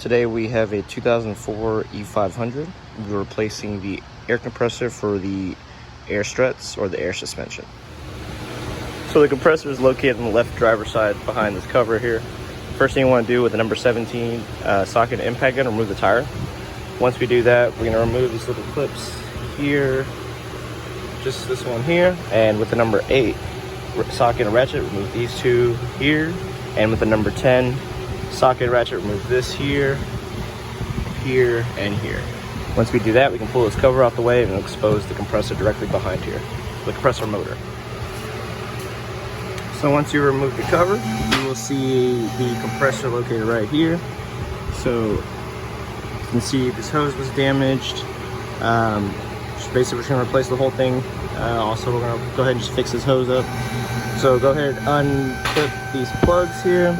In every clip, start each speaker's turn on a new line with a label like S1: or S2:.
S1: Today we have a 2004 E500. We're replacing the air compressor for the air struts or the air suspension. So the compressor is located on the left driver's side behind this cover here. First thing you want to do with the number 17 socket impact gun, remove the tire. Once we do that, we're going to remove these little clips here, just this one here, and with the number 8 socket and ratchet, remove these two here, and with the number 10 socket ratchet, remove this here, here, and here. Once we do that, we can pull this cover off the way and expose the compressor directly behind here, the compressor motor. So once you remove the cover, you will see the compressor located right here. So you can see this hose was damaged. Basically, we're going to replace the whole thing. Also, we're going to go ahead and just fix this hose up. So go ahead and unclip these plugs here.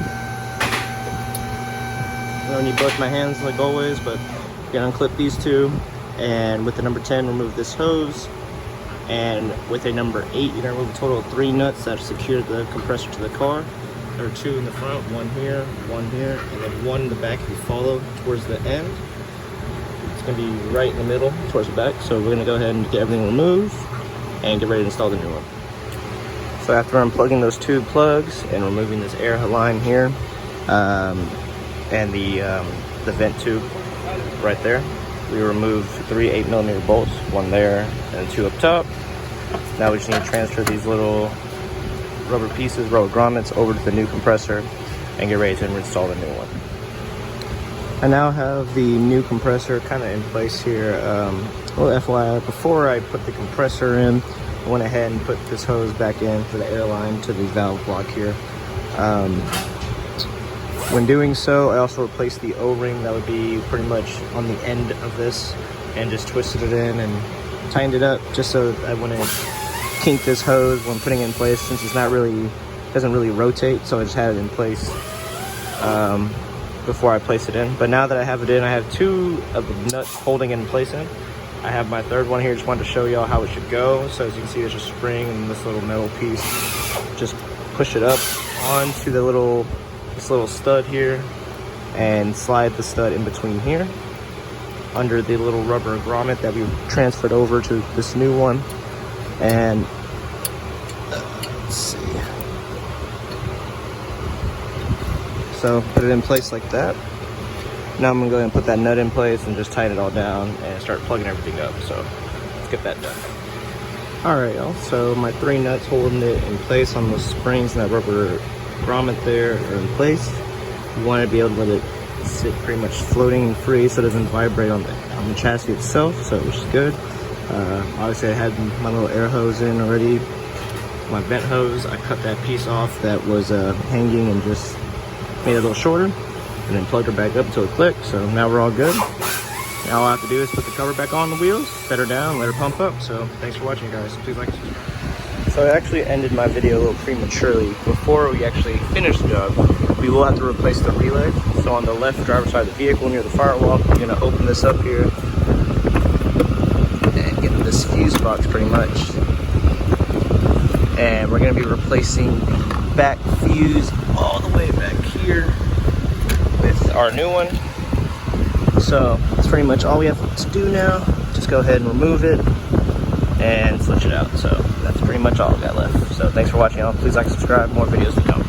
S1: I don't need both my hands like always, but you can unclip these two. And with the number 10, remove this hose. And with a number 8, you're gonna remove a total of 3 nuts that secure the compressor to the car. There are 2 in the front, 1 here, and then 1 in the back if you follow towards the end. It's gonna be right in the middle towards the back. So we're gonna go ahead and get everything removed and get ready to install the new one. So after unplugging those 2 plugs and removing this air line here, and the vent tube right there, we removed 3 8mm bolts, 1 there and 2 up top. Now we just need to transfer these little rubber pieces, rubber grommets, over to the new compressor and get ready to install the new one. I now have the new compressor kind of in place here. Well, FYI, before I put the compressor in, I went ahead and put this hose back in for the airline to the valve block here. When doing so, I also replaced the O-ring that would be pretty much on the end of this and just twisted it in and tightened it up just so I wouldn't kink this hose when putting it in place, since it's not really, doesn't really rotate. So I just had it in place before I placed it in. But now that I have it in, I have 2 of the nuts holding it in place in. I have my 3rd one here. Just wanted to show y'all how it should go. So as you can see, there's a spring and this little metal piece. Just push it up onto the this little stud here and slide the stud in between here under the little rubber grommet that we transferred over to this new one. And let's see, so put it in place like that. Now I'm gonna go ahead and put that nut in place and just tighten it all down and start plugging everything up. So let's get that done. All right, y'all, so my 3 nuts holding it in place on those springs and that rubber grommet there are in place. You want to be able to let it sit pretty much floating and free so it doesn't vibrate on the chassis itself, so which is good. Obviously I had my little air hose in already, my vent hose. I cut that piece off that was hanging and just made it a little shorter, and then plugged her back up until it clicked. So now we're all good. Now all I have to do is put the cover back on the wheels, set her down, let her pump up. So thanks for watching, guys. Please like and subscribe. So I actually ended my video a little prematurely. Before we actually finish the job, we will have to replace the relay. So on the left driver's side of the vehicle near the firewall, we're gonna open this up here and get this fuse box pretty much. And we're gonna be replacing the back fuse all the way back here with our new one. So that's pretty much all we have to do now. Just go ahead and remove it and switch it out. So that's pretty much all I got left. So thanks for watching, y'all. Please like, subscribe, more videos to come.